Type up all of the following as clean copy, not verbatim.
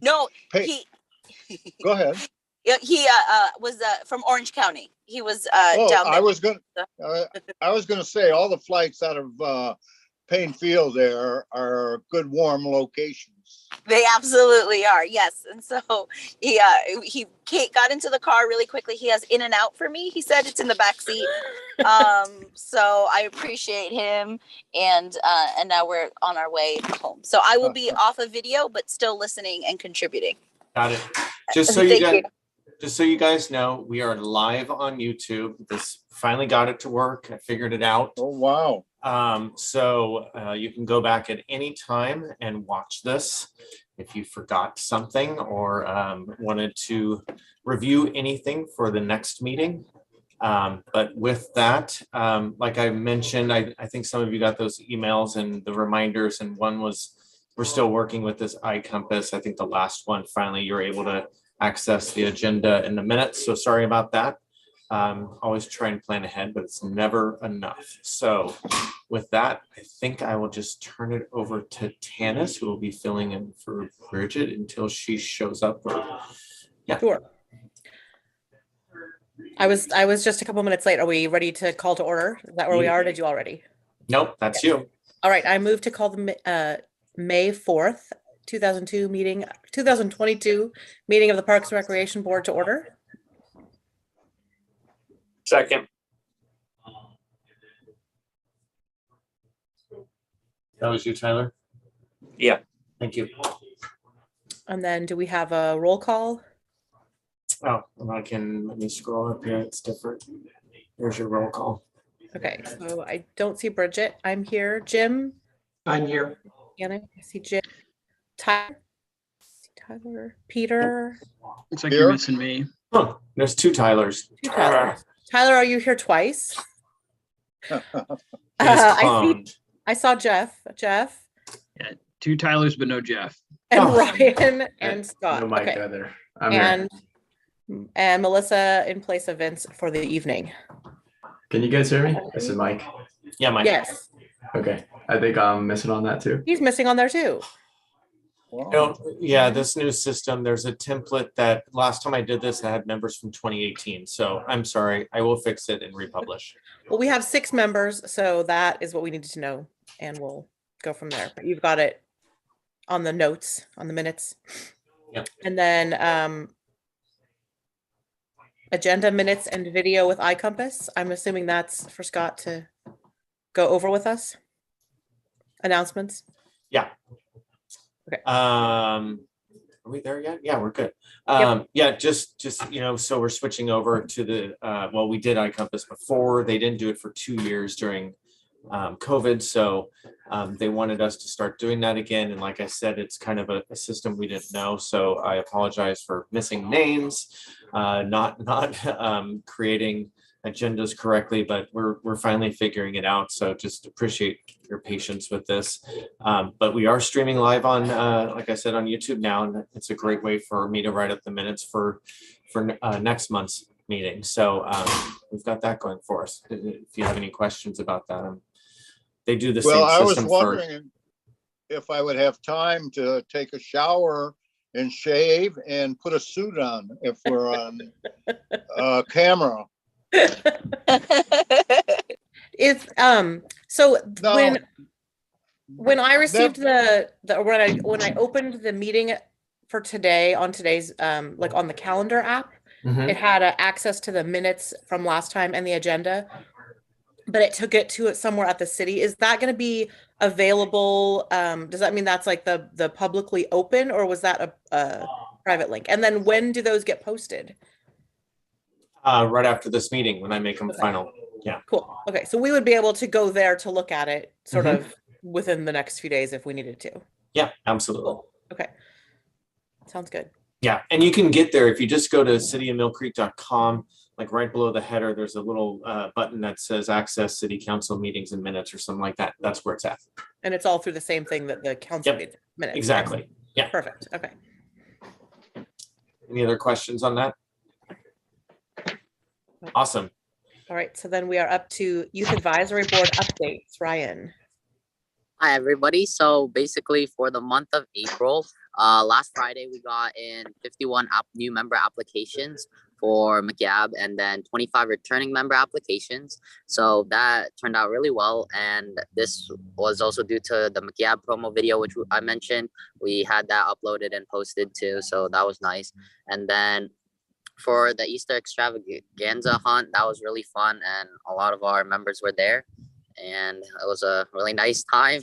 No, pay, he go ahead. he was from Orange County. He was Oh, down there. I was gonna say all the flights out of Payne Field there are good warm locations. They absolutely are, yes. And so he got into the car really quickly. He has In-N-Out for me. He said it's in the back seat. So I appreciate him, and now we're on our way home. So I will be off of video, but still listening and contributing. Got it. Just so you guys know, we are live on YouTube. This finally got it to work. I figured it out. Oh wow. So you can go back at any time and watch this if you forgot something or wanted to review anything for the next meeting. But with that, like I mentioned, I think some of you got those emails and the reminders, and one was, we're still working with this iCompass. I think the last one, finally, you're able to access the agenda in the minutes. So sorry about that. Always try and plan ahead, but it's never enough. So with that, I think I will just turn it over to Tanis, who will be filling in for Bridget until she shows up. Yeah. Sure. I was just a couple minutes late. Are we ready to call to order? Is that where we are? Or did you already? Nope, that's you. All right. I move to call the May 4th, 2022 meeting of the Parks and Recreation Board to order. Second. That was you, Tyler? Yeah. Thank you. And then do we have a roll call? Oh, let me scroll up here. It's different. There's your roll call. Okay, so I don't see Bridget. I'm here. Jim? I'm here. Anna, I see Jim. Tyler? Peter? Looks like you're missing me. Huh, there's two Tylers. Two Tylers. Tyler, are you here twice? I saw Jeff. Jeff? Yeah, two Tylers, but no Jeff. And Ryan and Scott. No Mike okay. either. And Melissa in place of Vince for the evening. Can you guys hear me? This is Mike. Yeah, Mike. Yes. Okay. I think I'm missing on that too. He's missing on there too. Yeah, this new system, there's a template that last time I did this, I had members from 2018. So I'm sorry, I will fix it and republish. Well, we have 6 members, so that is what we needed to know, and we'll go from there. But you've got it on the notes, on the minutes. Yep. And then agenda minutes and video with iCompass. I'm assuming that's for Scott to go over with us. Announcements. Yeah. Okay. Are we there yet? Yeah, we're good. Yeah, just so we're switching over to the well, we did iCompass before. They didn't do it for 2 years during COVID, so they wanted us to start doing that again. And like I said, it's kind of a system we didn't know, so I apologize for missing names, not creating agendas correctly, but we're finally figuring it out. So just appreciate your patience with this. But we are streaming live on, like I said, on YouTube now, and it's a great way for me to write up the minutes for next month's meeting. So we've got that going for us. If you have any questions about that, they do the same system. Well, I was wondering if I would have time to take a shower and shave and put a suit on if we're on camera. If so no, when I received when I opened the meeting for today on today's like on the calendar app, it had access to the minutes from last time and the agenda, but it took it to somewhere at the city. Is that going to be available? Does that mean that's like the publicly open, or was that a private link? And then when do those get posted? Right after this meeting, when I make them final. Yeah. Cool. Okay. So we would be able to go there to look at it sort of within the next few days if we needed to. Yeah, absolutely. Cool. Okay. Sounds good. Yeah. And you can get there if you just go to cityofmillcreek.com, like right below the header, there's a little button that says access city council meetings and minutes or something like that. That's where it's at. And it's all through the same thing that the council minutes. Exactly. Yeah. Perfect. Okay. Any other questions on that? Awesome. All right, so then we are up to Youth Advisory Board updates. Ryan. Hi, everybody. So basically for the month of April, Last Friday, we got in 51 new member applications for McYab, and then 25 returning member applications. So that turned out really well. And this was also due to the McYab promo video, which I mentioned. We had that uploaded and posted too. So that was nice. And then for the Easter extravaganza hunt, that was really fun. And a lot of our members were there. And it was a really nice time.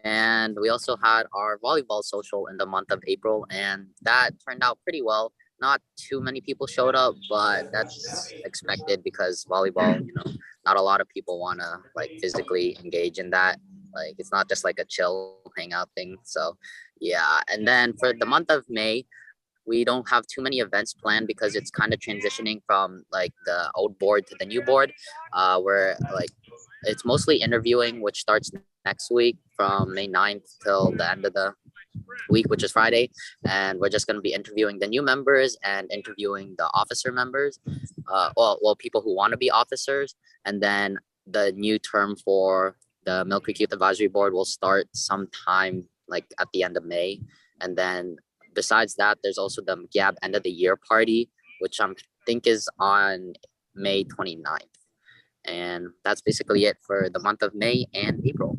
And we also had our volleyball social in the month of April, and that turned out pretty well. Not too many people showed up, but that's expected because volleyball, not a lot of people want to like physically engage in that. Like, it's not just like a chill hangout thing. So yeah. And then for the month of May, we don't have too many events planned because it's kind of transitioning from like the old board to the new board. Where like it's mostly interviewing, which starts next week from May 9th till the end of the week, which is Friday. And we're just going to be interviewing the new members and interviewing the officer members, well, people who want to be officers. And then the new term for the Mill Creek Youth Advisory Board will start sometime like at the end of May. And then besides that, there's also the McYab end of the year party, which I think is on May 29th. And that's basically it for the month of May and April.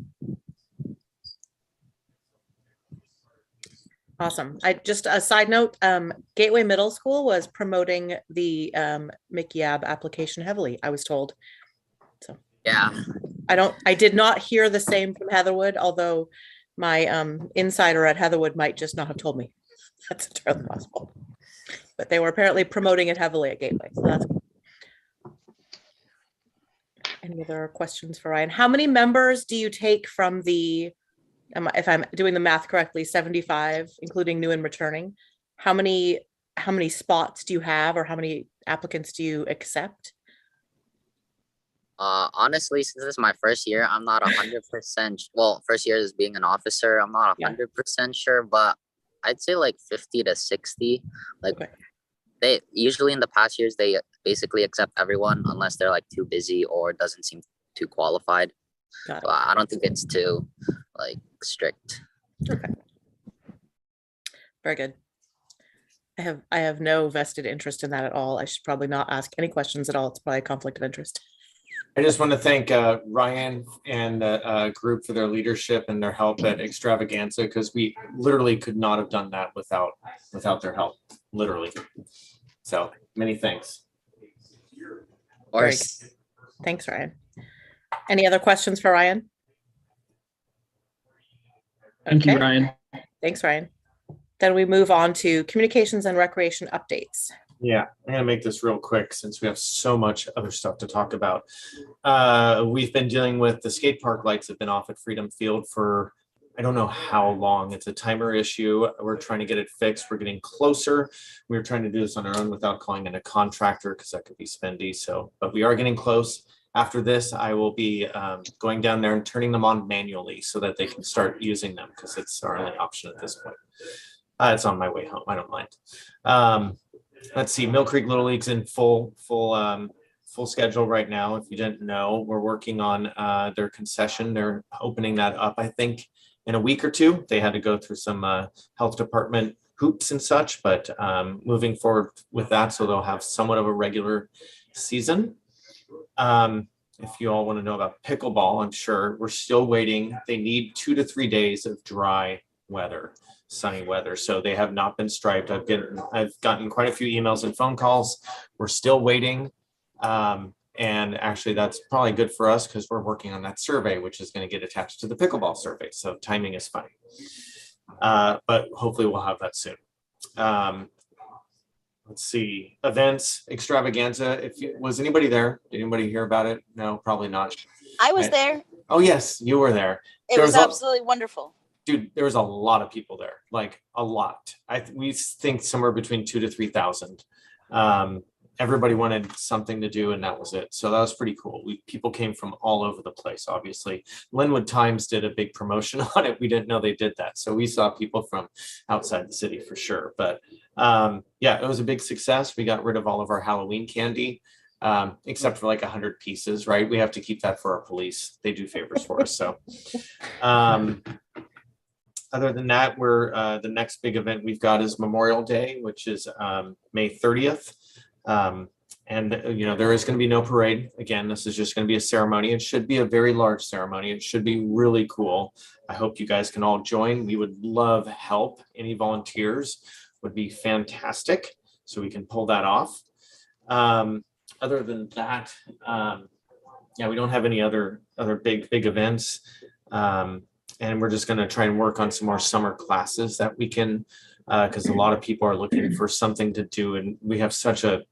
Awesome. I just a side note, Gateway Middle School was promoting the McYab application heavily, I was told. So yeah, I did not hear the same from Heatherwood, although my insider at Heatherwood might just not have told me. That's entirely possible. But they were apparently promoting it heavily at Gateway. So that's cool. Any other questions for Ryan? How many members do you take from the, if I'm doing the math correctly, 75, including new and returning? How many spots do you have, or how many applicants do you accept? Honestly, since this is my first year, I'm not 100%. Well, first year is being an officer. I'm not 100% sure, but I'd say like 50 to 60. Like, okay. They usually in the past years, they basically accept everyone unless they're like too busy or doesn't seem too qualified. So I don't think it's too like strict. Okay. Very good. I have no vested interest in that at all. I should probably not ask any questions at all. It's probably a conflict of interest. I just want to thank Ryan and the group for their leadership and their help at Extravaganza, because we literally could not have done that without their help, literally. So many thanks. Of course. Thanks, Ryan. Any other questions for Ryan? Thank you, Ryan. Thanks, Ryan. Then we move on to communications and recreation updates. Yeah, I'm gonna make this real quick since we have so much other stuff to talk about. We've been dealing with the skate park lights have been off at Freedom Field for I don't know how long. It's a timer issue. We're trying to get it fixed. We're getting closer. We were trying to do this on our own without calling in a contractor because that could be spendy. So, but we are getting close. After this, I will be going down there and turning them on manually so that they can start using them because it's our only option at this point. It's on my way home. I don't mind. Let's see, Mill Creek Little League's in full schedule right now. If you didn't know, we're working on their concession. They're opening that up, I think, in a week or two. They had to go through some health department hoops and such, but moving forward with that, so they'll have somewhat of a regular season. If you all want to know about pickleball, I'm sure we're still waiting. They need 2 to 3 days of dry weather. Sunny weather, so they have not been striped. I've gotten quite a few emails and phone calls. We're still waiting, and actually that's probably good for us because we're working on that survey, which is going to get attached to the pickleball survey. So timing is fine, but hopefully we'll have that soon. Let's see, events, extravaganza. Was anybody there? Did anybody hear about it? No, probably not. I was there. Oh yes, you were there. It was absolutely wonderful. Dude, there was a lot of people there, like a lot. We think somewhere between 2,000 to 3,000. Everybody wanted something to do, and that was it. So that was pretty cool. People came from all over the place, obviously. Linwood Times did a big promotion on it. We didn't know they did that. So we saw people from outside the city for sure. But yeah, it was a big success. We got rid of all of our Halloween candy, except for like 100 pieces, right? We have to keep that for our police. They do favors for us. So Other than that, we're the next big event we've got is Memorial Day, which is May 30th. And there is going to be no parade. Again, this is just going to be a ceremony. It should be a very large ceremony. It should be really cool. I hope you guys can all join. We would love help. Any volunteers would be fantastic, so we can pull that off. Other than that, we don't have any other big events. And we're just going to try and work on some more summer classes that we can, because a lot of people are looking for something to do, and we have such a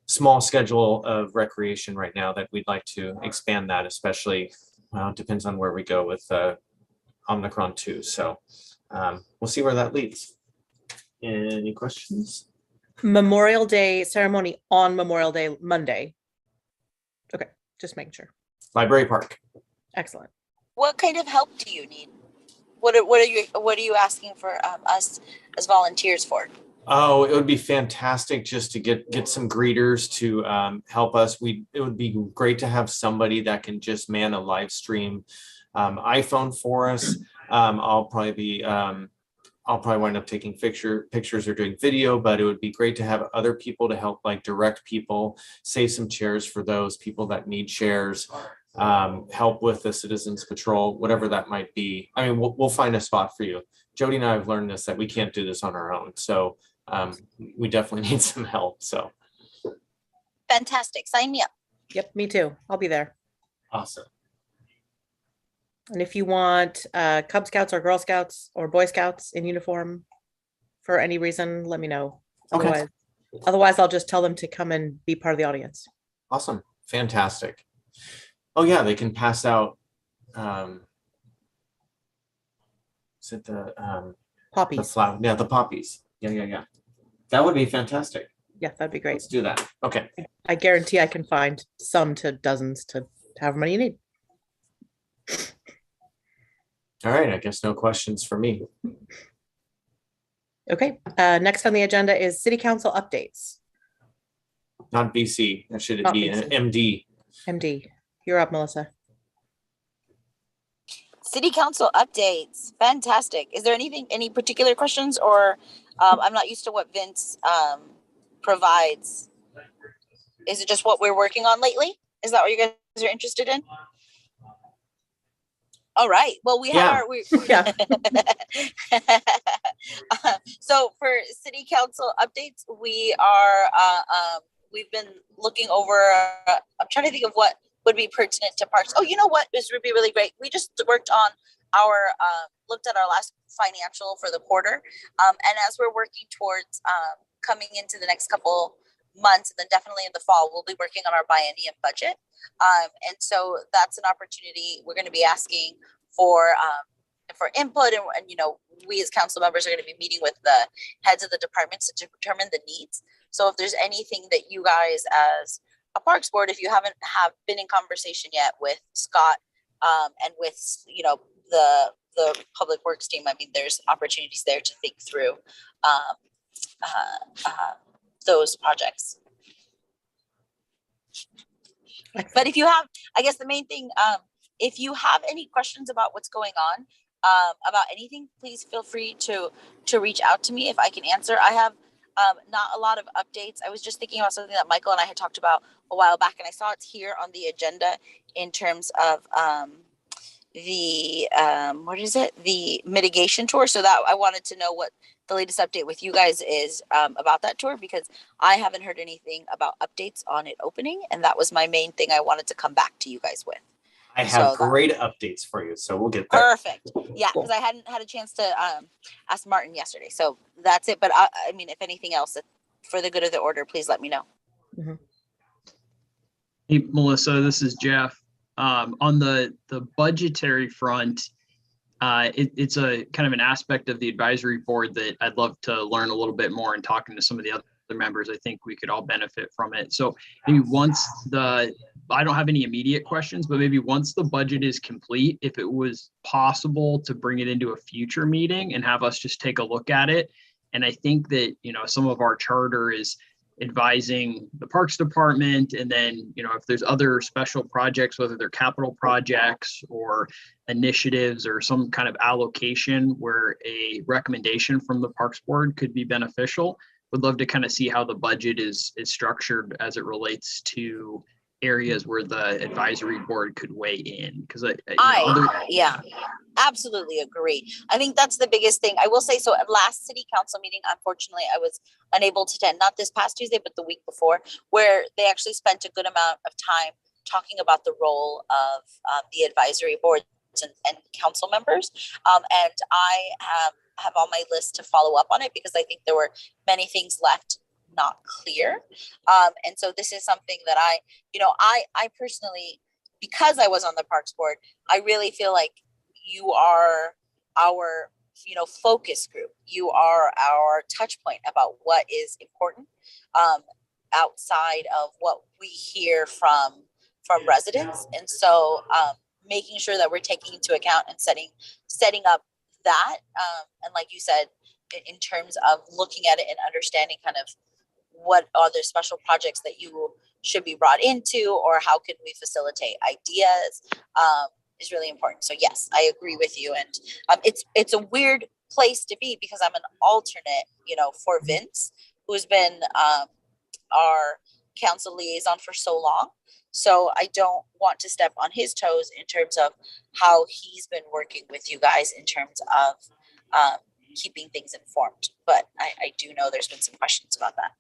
small schedule of recreation right now that we'd like to expand that, especially, well, it depends on where we go with Omicron too. So we'll see where that leads. Any questions? Memorial Day ceremony on Memorial Day Monday. Okay, just making sure. Library Park. Excellent. What kind of help do you need? What are you asking for us as volunteers for? Oh, it would be fantastic just to get some greeters to help us. It would be great to have somebody that can just man a live stream iPhone for us. I'll probably wind up taking pictures or doing video, but it would be great to have other people to help, like direct people, save some chairs for those people that need chairs, help with the Citizens Patrol, whatever that might be. I mean, we'll find a spot for you. Jody and I have learned this, that we can't do this on our own. So we definitely need some help. So Fantastic. Sign me up. Yep, me too. I'll be there. awesome. And if you want Cub Scouts or Girl Scouts or Boy Scouts in uniform for any reason, let me know. Okay. Otherwise, I'll just tell them to come and be part of the audience. Awesome. Fantastic. Oh yeah, they can pass out. Is it the Poppies. flower? Yeah, the poppies. Yeah. That would be fantastic. Yeah, that'd be great. Let's do that. Okay. I guarantee I can find some to dozens to however many you need. All right. I guess no questions for me. Okay. Next on the agenda is City Council updates. Not BC. That should Not be BC. an MD. MD, you're up, Melissa. City Council updates. Fantastic. Is there any particular questions, or I'm not used to what Vince provides. Is it just what we're working on lately? Is that what you guys are interested in? All right. Well, we have Yeah. our so for City Council updates, we are we've been looking over. I'm trying to think of what would be pertinent to parks. Oh, you know what? This would be really great. We just worked on our looked at our last financial for the quarter, and as we're working towards coming into the next couple months, and then definitely in the fall, we'll be working on our biennium budget. And so that's an opportunity. We're going to be asking for input, and we as council members are going to be meeting with the heads of the departments to determine the needs. So if there's anything that you guys as a parks board, if you haven't been in conversation yet with Scott and with the public works team, I mean, there's opportunities there to think through those projects. But if you have, I guess the main thing, if you have any questions about what's going on, about anything, please feel free to reach out to me if I can answer. I have not a lot of updates. I was just thinking about something that Michael and I had talked about a while back, and I saw it's here on the agenda in terms of the the mitigation tour. So that I wanted to know what the latest update with you guys is about that tour, because I haven't heard anything about updates on it opening, and that was my main thing I wanted to come back to you guys with. I have So great updates for you, so we'll get there. Perfect. Yeah, because I hadn't had a chance to ask Martin yesterday, so that's it. But I mean, if anything else, for the good of the order, please let me know. Mm-hmm. Hey, Melissa, this is Jeff. On the budgetary front, it's a kind of an aspect of the advisory board that I'd love to learn a little bit more, and talking to some of the other members, I think we could all benefit from it. So maybe I don't have any immediate questions, but maybe once the budget is complete, if it was possible to bring it into a future meeting and have us just take a look at it. And I think that, some of our charter is advising the Parks Department. And then, if there's other special projects, whether they're capital projects or initiatives or some kind of allocation where a recommendation from the Parks Board could be beneficial. Would love to kind of see how the budget is structured as it relates to areas where the advisory board could weigh in. Because yeah, absolutely agree. I think that's the biggest thing. I will say, so at last city council meeting, unfortunately, I was unable to attend, not this past Tuesday, but the week before, where they actually spent a good amount of time talking about the role of the advisory boards and council members. And I have on my list to follow up on it because I think there were many things left not clear. And so this is something that I personally, because I was on the Parks Board, I really feel like you are our, focus group. You are our touch point about what is important outside of what we hear from residents. And so making sure that we're taking into account and setting up that, and like you said, in terms of looking at it and understanding kind of what are the special projects that you should be brought into, or how can we facilitate ideas, is really important. So yes, I agree with you. And it's a weird place to be because I'm an alternate, for Vince, who's been our council liaison for so long. So I don't want to step on his toes in terms of how he's been working with you guys in terms of keeping things informed. But I do know there's been some questions about that.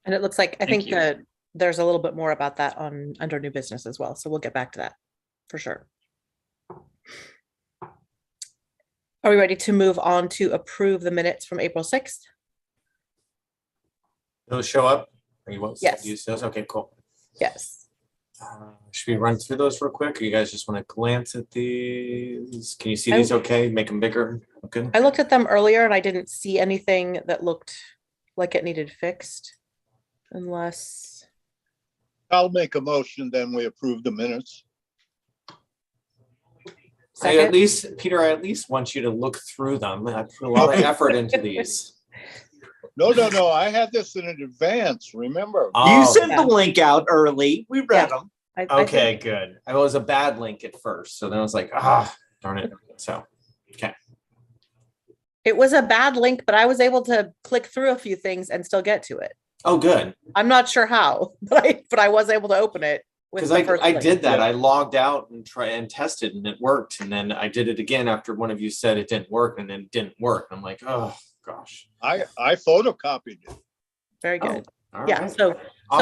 And it looks like, I think you. that there's a little bit more about that under new business as well. So we'll get back to that for sure. Are we ready to move on to approve the minutes from April 6th? Those show up? Or you want to Yes. use those? Okay, cool. Yes. Should we run through those real quick? Or you guys just want to glance at these? Can you see these okay? Make them bigger? Okay. I looked at them earlier and I didn't see anything that looked like it needed fixed. Unless. I'll make a motion, then we approve the minutes. I at least want you to look through them. I put a lot of effort into these. No, I had this in advance, remember? You sent the link out early. We read them. Okay, good. It was a bad link at first. So then I was like, darn it. So, okay. It was a bad link, but I was able to click through a few things and still get to it. Oh, good. I'm not sure how, but I was able to open it. Because I did that. I logged out and tested and it worked. And then I did it again after one of you said it didn't work and then it didn't work. I'm like, oh gosh. I photocopied it. Very good. All Yeah. right. So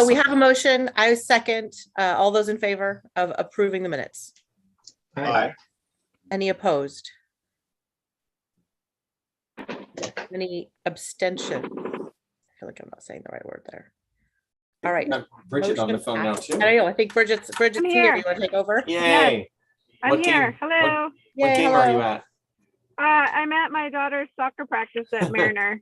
we have a motion. I second. All those in favor of approving the minutes. Aye. Any opposed? Any abstention? I feel like I'm not saying the right word there. All right. Bridget on the Motion phone now passed. too. I know. I think Bridget's here. here. Do you want to take over? Yay. I'm What game- here. Hello. What Yay, game are hello. you at? I'm at my daughter's soccer practice at Mariner.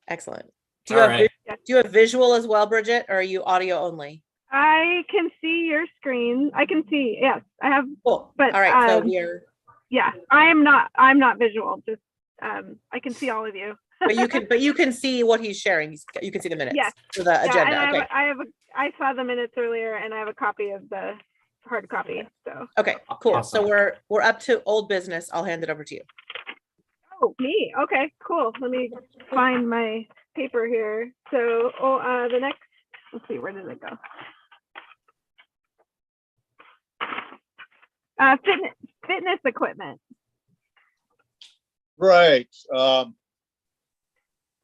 Excellent. All right. Do you have visual as well, Bridget, or are you audio only? I can see your screen. I can see. Yes, I have. Cool. But, all right. So we're. Yeah, I'm not visual. Just I can see all of you. But you can see what he's sharing. You can see the minutes. Yes. For the agenda. And Okay. I saw the minutes earlier, and I have a copy of the hard copy. So. Okay. Cool. Awesome. So we're up to old business. I'll hand it over to you. Oh, me. Okay, cool. Let me find my paper here. So, the next. Let's see. Where did it go? Fitness equipment. Right.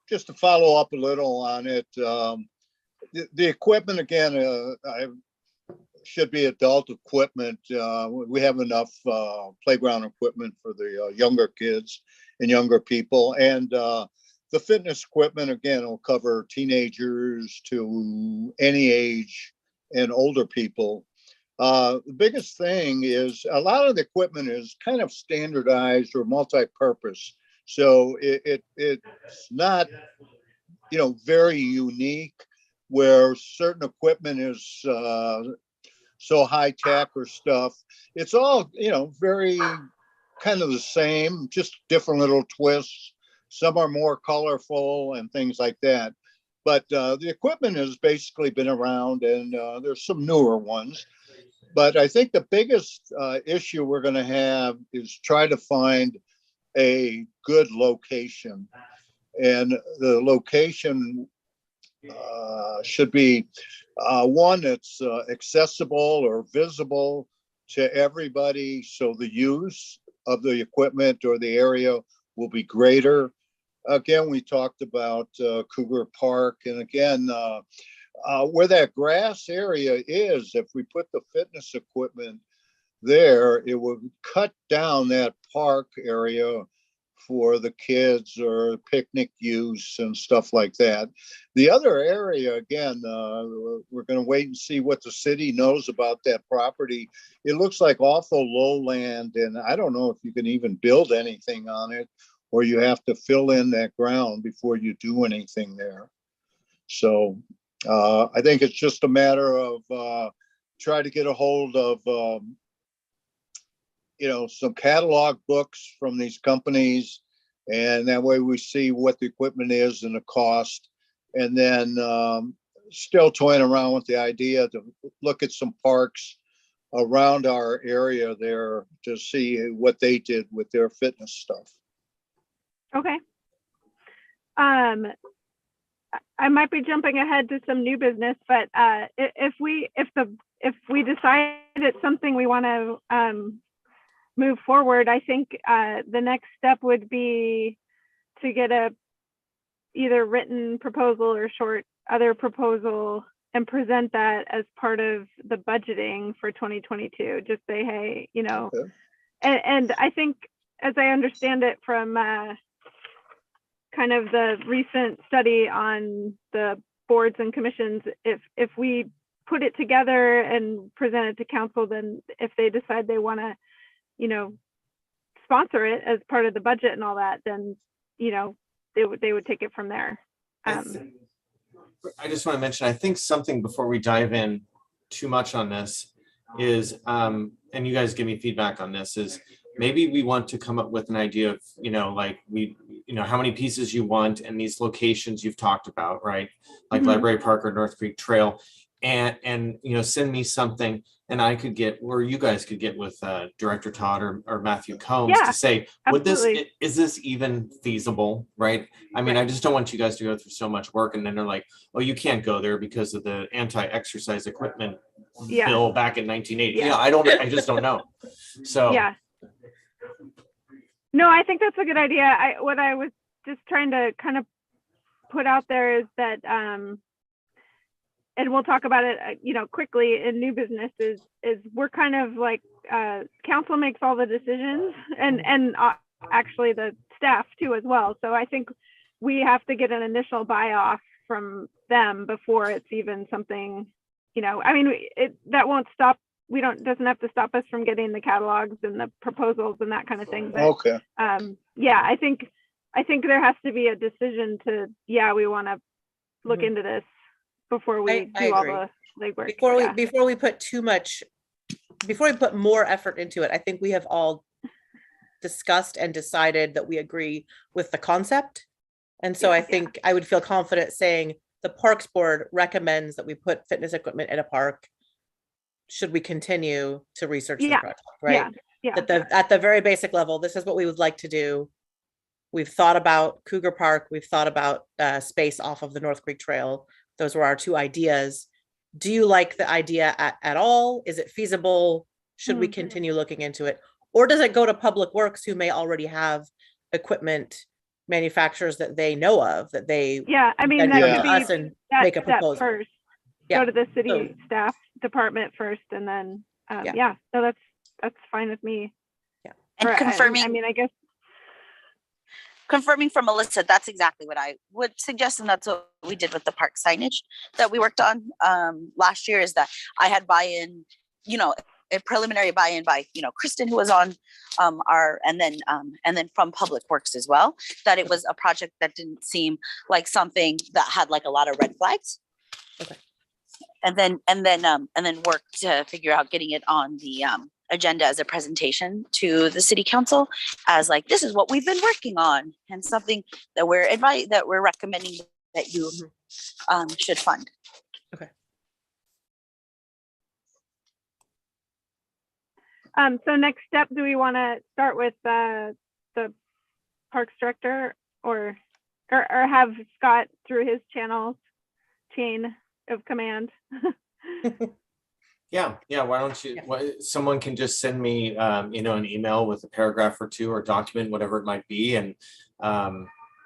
Just to follow up a little on it, the equipment again, should be adult equipment. We have enough playground equipment for the younger kids and younger people. And the fitness equipment, again, will cover teenagers to any age and older people. The biggest thing is a lot of the equipment is kind of standardized or multi-purpose. So it's not, very unique where certain equipment is so high tech or stuff. It's all, very kind of the same, just different little twists. Some are more colorful and things like that. But the equipment has basically been around, and there's some newer ones. But I think the biggest issue we're going to have is try to find a good location. And the location should be one that's accessible or visible to everybody, so the use of the equipment or the area will be greater. Again, we talked about Cougar Park, and again, where that grass area is, if we put the fitness equipment there, it would cut down that park area for the kids or picnic use and stuff like that. The other area, again, we're going to wait and see what the city knows about that property. It looks like awful lowland, and I don't know if you can even build anything on it, or you have to fill in that ground before you do anything there. So I think it's just a matter of try to get a hold of some catalog books from these companies, and that way we see what the equipment is and the cost, and then still toying around with the idea to look at some parks around our area there to see what they did with their fitness stuff. Okay. I might be jumping ahead to some new business, but if we decide it's something we want to move forward, I think the next step would be to get a either written proposal or short other proposal and present that as part of the budgeting for 2022. Just say, hey, Okay. and I think, as I understand it from kind of the recent study on the boards and commissions, if we put it together and present it to council, then if they decide they want to sponsor it as part of the budget and all that, then they would take it from there. I just want to mention, I think something before we dive in too much on this is, and you guys give me feedback on this, is maybe we want to come up with an idea of, how many pieces you want and these locations you've talked about, right? Like Library Park or North Creek Trail, and send me something, and I could get, or you guys could get with Director Todd or Matthew Combs to say, is this even feasible, right? I mean, I just don't want you guys to go through so much work and then they're like, oh, you can't go there because of the anti-exercise equipment bill back in 1980. I just don't know. So yeah. No, I think that's a good idea. What I was just trying to kind of put out there is that, and we'll talk about it, quickly in new businesses, is we're kind of like, council makes all the decisions, and actually the staff too as well. So I think we have to get an initial buy-off from them before it's even something, that won't stop. Doesn't have to stop us from getting the catalogs and the proposals and that kind of thing. But, Okay. I think there has to be a decision to, we want to look into this before we do all the legwork. Before we put more effort into it, I think we have all discussed and decided that we agree with the concept. And so I think I would feel confident saying the Parks Board recommends that we put fitness equipment in a park. Should we continue to research the project, right? At the very basic level, this is what we would like to do. We've thought about Cougar Park. We've thought about space off of the North Creek Trail. Those were our two ideas. Do you like the idea at all? Is it feasible? Should we continue looking into it? Or does it go to Public Works, who may already have equipment manufacturers that they know of, that they that could be us and make a proposal first. Go to the city staff department first, and then so that's fine with me. And confirming, I guess confirming from Melissa, that's exactly what I would suggest, and that's what we did with the park signage that we worked on last year. Is that I had buy-in, a preliminary buy-in by Kristen, who was on and then from Public Works as well, that it was a project that didn't seem like something that had like a lot of red flags. Okay. And then work to figure out getting it on the agenda as a presentation to the city council as like, this is what we've been working on and something that we're recommending that you should fund. So next step, do we want to start with the Parks Director or have Scott through his channels chain of command? Yeah. Why don't you, someone can just send me, an email with a paragraph or two or document, whatever it might be. And,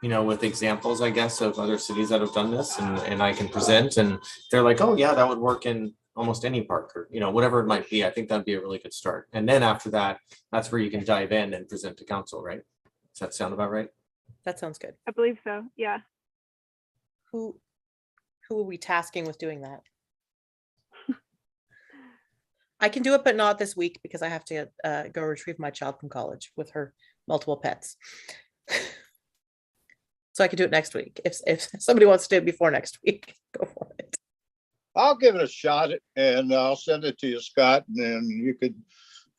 with examples, I guess, of other cities that have done this and I can present and they're like, oh yeah, that would work in almost any park or, whatever it might be. I think that'd be a really good start. And then after that, that's where you can dive in and present to council, right? Does that sound about right? That sounds good. I believe so. Yeah. Who are we tasking with doing that? I can do it, but not this week because I have to go retrieve my child from college with her multiple pets. So I can do it next week. If somebody wants to do it before next week, go for it. I'll give it a shot and I'll send it to you, Scott, and then you could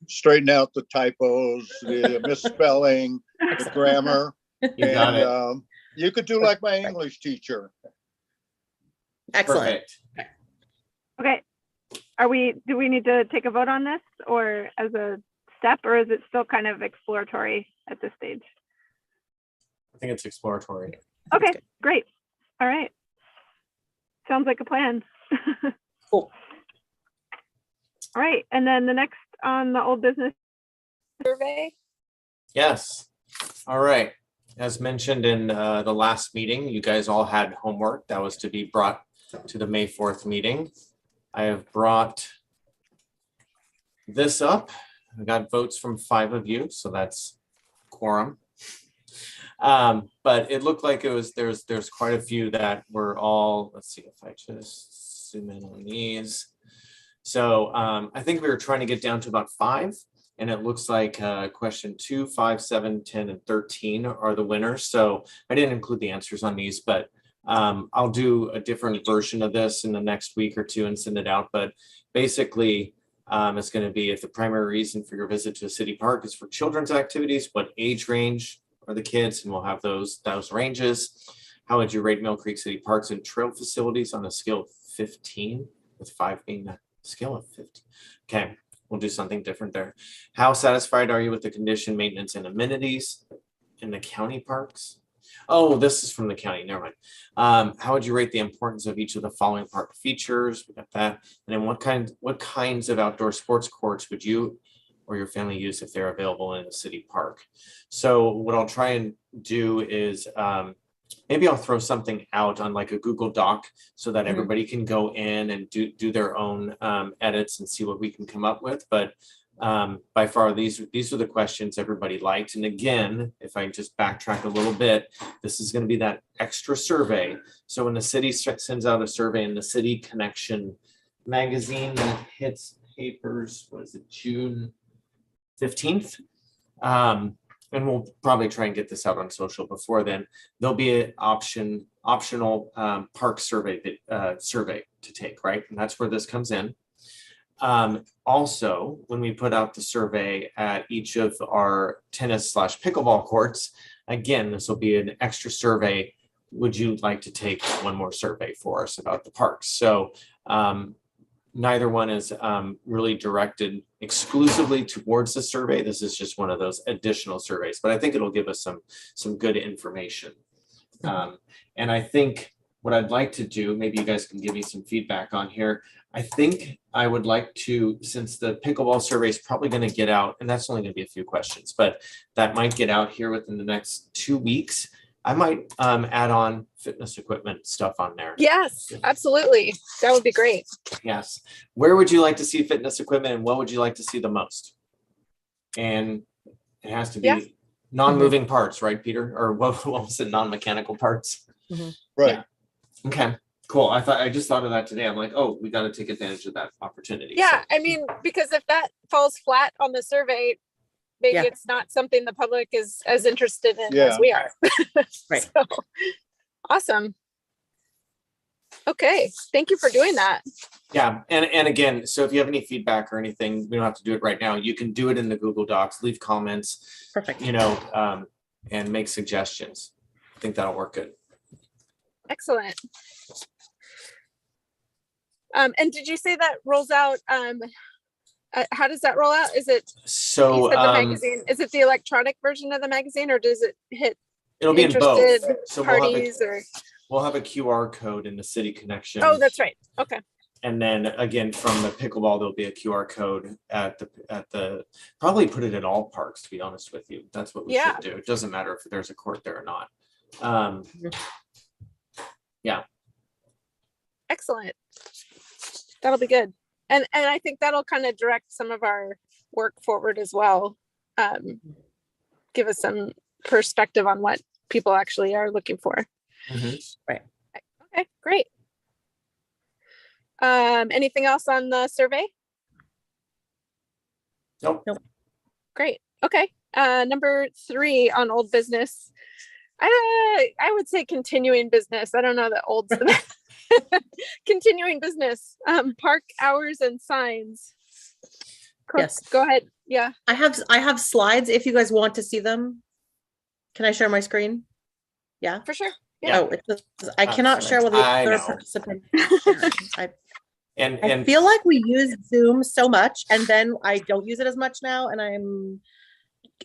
straighten out the typos, the misspelling, the grammar. You got it. You could do like my English teacher. Excellent. Perfect. Okay. Do we need to take a vote on this or as a step, or is it still kind of exploratory at this stage? I think it's exploratory. Okay, great. All right. Sounds like a plan. Cool. All right. And then the next on the old business survey. Yes. All right. As mentioned in the last meeting, you guys all had homework that was to be brought to the May 4th meeting. I have brought this up. I got votes from 5 of you, so that's quorum. But it looked like there's quite a few that were all, let's see if I just zoom in on these. So I think we were trying to get down to about 5, and it looks like question 2, 5, 7, 10, and 13 are the winners. So I didn't include the answers on these, but I'll do a different version of this in the next week or two and send it out. But basically, it's going to be if the primary reason for your visit to a city park is for children's activities, what age range are the kids? And we'll have those ranges. How would you rate Mill Creek City Parks and Trail Facilities on a scale of 15, with 5 being the scale of 50? Okay, we'll do something different there. How satisfied are you with the condition, maintenance, and amenities in the county parks? Oh, this is from the county, never mind. How would you rate the importance of each of the following park features? We got that. And then what kinds of outdoor sports courts would you or your family use if they're available in a city park? So what I'll try and do is maybe I'll throw something out on like a Google Doc so that everybody can go in and do their own edits and see what we can come up with. But by far, these are the questions everybody liked. And again, if I just backtrack a little bit, this is going to be that extra survey. So when the city sends out a survey in the City Connection magazine that hits papers, what is it, June 15th? And we'll probably try and get this out on social before then. There'll be an optional park survey to take, right? And that's where this comes in. Also, when we put out the survey at each of our tennis/pickleball courts, again, this will be an extra survey. Would you like to take one more survey for us about the parks? So neither one is really directed exclusively towards the survey. This is just one of those additional surveys, but I think it'll give us some good information. And I think what I'd like to do, maybe you guys can give me some feedback on here. I think I would like to, since the pickleball survey is probably going to get out, and that's only going to be a few questions, but that might get out here within the next 2 weeks. I might add on fitness equipment stuff on there. Yes, absolutely. That would be great. Yes. Where would you like to see fitness equipment and what would you like to see the most? And it has to be non-moving parts, right, Peter? Or what was it, non-mechanical parts? Right. Yeah. Okay, cool. I just thought of that today. I'm like, oh, we got to take advantage of that opportunity. Yeah, So, I mean, because if that falls flat on the survey, maybe it's not something the public is as interested in as we are. Right. So, awesome. Okay, thank you for doing that. Yeah, and again, so if you have any feedback or anything, we don't have to do it right now. You can do it in the Google Docs, leave comments, Perfect. and make suggestions. I think that'll work good. Excellent. And did you say that rolls out? How does that roll out? Is it So you said the magazine? Is it the electronic version of the magazine, or does it hit it'll be in both. interested So parties? we'll have a QR code in the City Connection. Oh, that's right. Okay. And then again, from the pickleball, there'll be a QR code at the probably put it in all parks, to be honest with you. That's what we should do. It doesn't matter if there's a court there or not. Yeah. Excellent. That'll be good. And I think that'll kind of direct some of our work forward as well. Give us some perspective on what people actually are looking for. Right. Okay, great. Anything else on the survey? Nope. Great. Okay. Number 3 on old business. I would say continuing business. I don't know that old continuing business. Park hours and signs. Yes. Go ahead. Yeah. I have slides if you guys want to see them. Can I share my screen? Yeah. For sure. Yeah. Oh, I cannot share with the I other know. participants. I And feel like we use Zoom so much and then I don't use it as much now and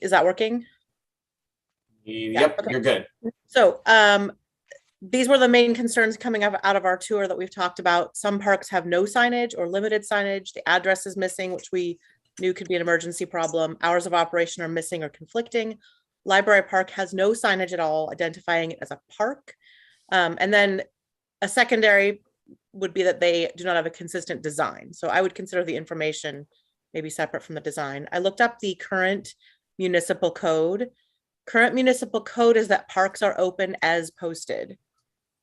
is that working? Yep, okay. You're good. So these were the main concerns coming out of our tour that we've talked about. Some parks have no signage or limited signage. The address is missing, which we knew could be an emergency problem. Hours of operation are missing or conflicting. Library Park has no signage at all, identifying it as a park. And then a secondary would be that they do not have a consistent design. So I would consider the information maybe separate from the design. I looked up the current municipal code. Current municipal code is that parks are open as posted.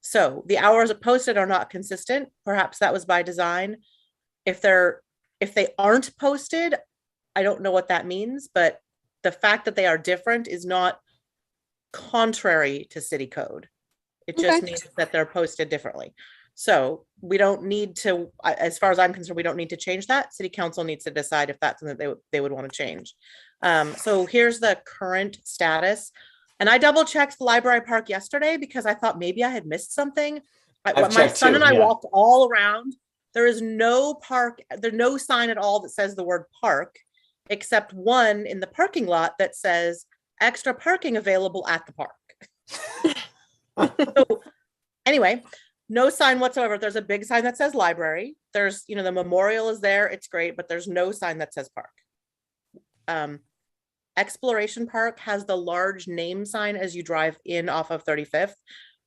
So the hours posted are not consistent. Perhaps that was by design. If they aren't posted, I don't know what that means, but the fact that they are different is not contrary to city code. It just means that they're posted differently. So we don't need to, as far as I'm concerned, we don't need to change that. City council needs to decide if that's something they would want to change. So here's the current status. And I double checked the Library Park yesterday because I thought maybe I had missed something. My son and I walked all around. There is no park, there's no sign at all that says the word park, except one in the parking lot that says extra parking available at the park. So anyway, no sign whatsoever. There's a big sign that says library. There's, the memorial is there. It's great, but there's no sign that says park. Exploration Park has the large name sign as you drive in off of 35th,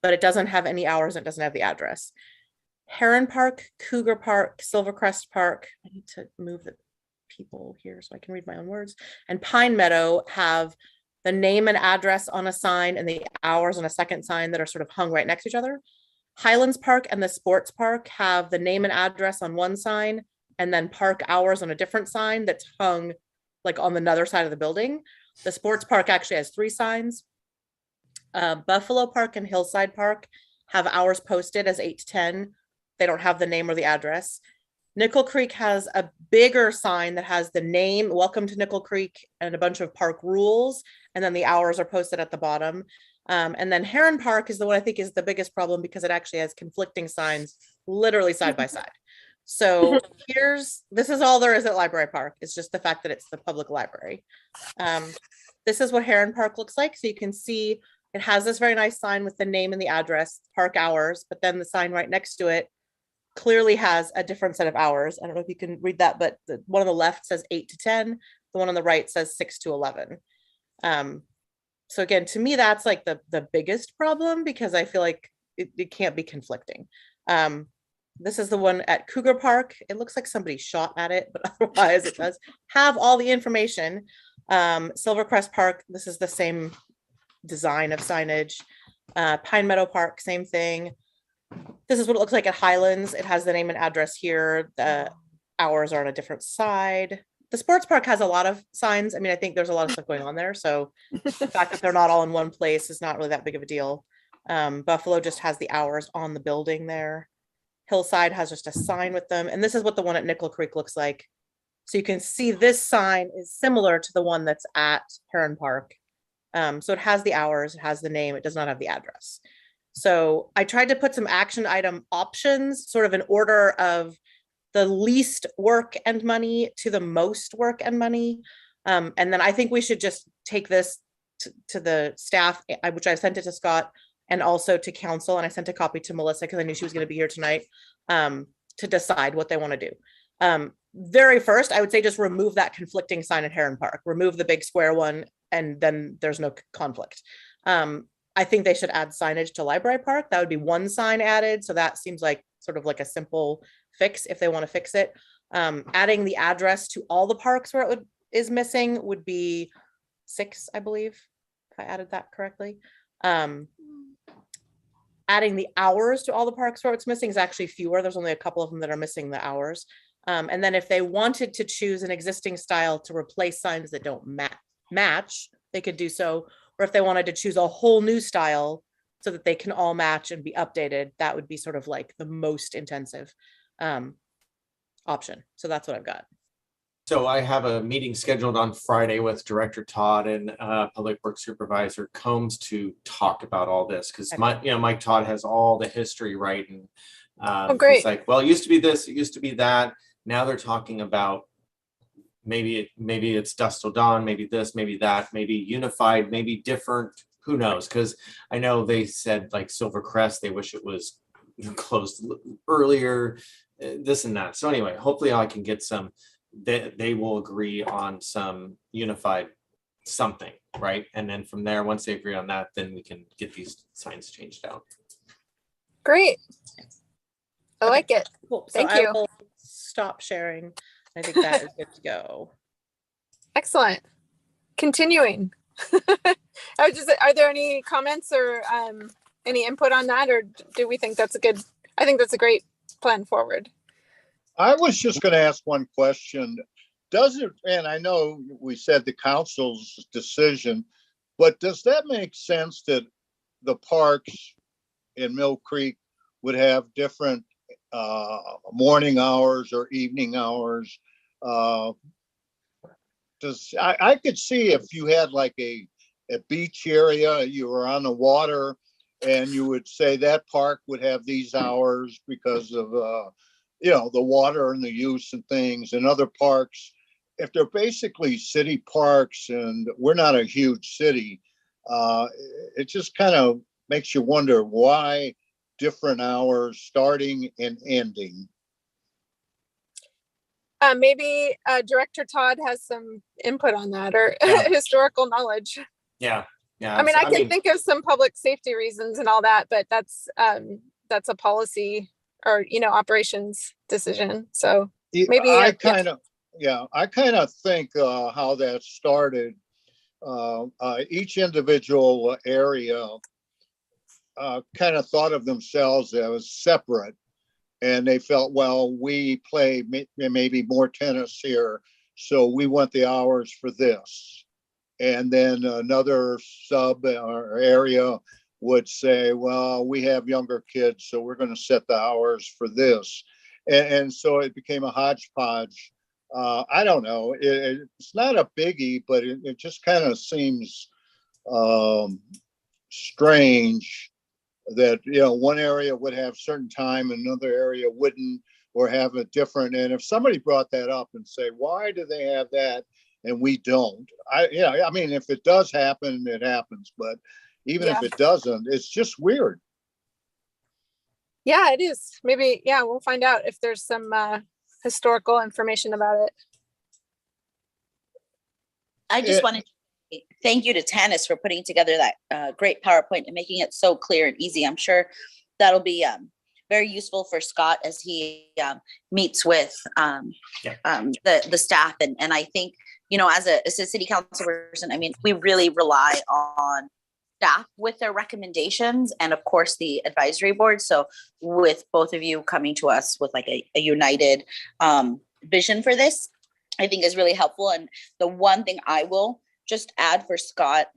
but it doesn't have any hours. It doesn't have the address. Heron Park, Cougar Park, Silvercrest Park. I need to move the people here so I can read my own words. And Pine Meadow have the name and address on a sign and the hours on a second sign that are sort of hung right next to each other. Highlands Park and the Sports Park have the name and address on one sign and then park hours on a different sign that's hung like on another side of the building. The Sports Park actually has 3 signs. Buffalo Park and Hillside Park have hours posted as 8 to 10. They don't have the name or the address. Nickel Creek has a bigger sign that has the name, welcome to Nickel Creek, and a bunch of park rules. And then the hours are posted at the bottom. And then Heron Park is the one I think is the biggest problem because it actually has conflicting signs literally side by side. So this is all there is at Library Park. It's just the fact that it's the public library. This is what Heron Park looks like. So you can see it has this very nice sign with the name and the address, park hours, but then the sign right next to it clearly has a different set of hours. I don't know if you can read that, but the one on the left says 8 to 10. The one on the right says 6 to 11. So again, to me, that's like the biggest problem because I feel like it can't be conflicting. This is the one at Cougar Park. It looks like somebody shot at it, but otherwise it does have all the information. Silvercrest Park, this is the same design of signage. Pine Meadow Park, same thing. This is what it looks like at Highlands. It has the name and address here. The hours are on a different side. The Sports Park has a lot of signs. I mean, I think there's a lot of stuff going on there. So the fact that they're not all in one place is not really that big of a deal. Buffalo just has the hours on the building there. Hillside has just a sign with them. And this is what the one at Nickel Creek looks like. So you can see this sign is similar to the one that's at Heron Park. So it has the hours, it has the name, it does not have the address. So I tried to put some action item options, sort of in order of the least work and money to the most work and money. And then I think we should just take this to the staff, which I sent it to Scott and also to council. And I sent a copy to Melissa because I knew she was going to be here tonight to decide what they want to do. Very first, I would say just remove that conflicting sign at Heron Park, remove the big square one, and then there's no conflict. I think they should add signage to Library Park. That would be one sign added. So that seems like sort of like a simple fix if they want to fix it. Adding the address to all the parks where it is missing would be 6, I believe, if I added that correctly. Adding the hours to all the parks where it's missing is actually fewer. There's only a couple of them that are missing the hours. And then if they wanted to choose an existing style to replace signs that don't match, they could do so. Or if they wanted to choose a whole new style so that they can all match and be updated, that would be sort of like the most intensive option. So that's what I've got. So I have a meeting scheduled on Friday with Director Todd and Public Works Supervisor Combs to talk about all this, because Mike Todd has all the history, right? And Oh, great. it's like, well, it used to be this, it used to be that. Now they're talking about maybe it's dusk till dawn, maybe this, maybe that, maybe unified, maybe different. Who knows? Because I know they said like Silvercrest, they wish it was closed earlier, this and that. So anyway, hopefully I can get some. They will agree on some unified something, right? And then from there, once they agree on that, then we can get these signs changed out. Great. I like it. Cool. So Thank I you. will stop sharing. I think that is good to go. Excellent. Continuing. Are there any comments or any input on that, or do we think that's I think that's a great plan forward. I was just going to ask one question. Does it, and I know we said the council's decision, but does that make sense that the parks in Mill Creek would have different morning hours or evening hours? I could see if you had like a beach area, you were on the water, and you would say that park would have these hours because of the water and the use and things. And other parks, if they're basically city parks and we're not a huge city, it just kind of makes you wonder why different hours starting and ending. Maybe Director Todd has some input on that, or historical knowledge. Yeah. I mean, I can think of some public safety reasons and all that, but that's a policy or operations decision. So maybe I kind of think how that started. Each individual area kind of thought of themselves as separate, and they felt, well, we play maybe more tennis here, so we want the hours for this. And then another sub or area would say, well, we have younger kids, so we're going to set the hours for this. And so it became a hodgepodge. I don't know. It's not a biggie, but it just kind of seems strange that, one area would have certain time, another area wouldn't, or have a different. And if somebody brought that up and say, why do they have that and we don't? I mean, if it does happen, it happens. But even if it doesn't, it's just weird. Yeah, it is. Maybe, we'll find out if there's some historical information about it. I just wanted to thank you to Tanis for putting together that great PowerPoint and making it so clear and easy. I'm sure that'll be very useful for Scott as he meets with the staff. And I think, as a city council person, I mean, we really rely on staff with their recommendations and of course the advisory board. So with both of you coming to us with like a united vision for this, I think is really helpful. And the one thing I will just add for Scott,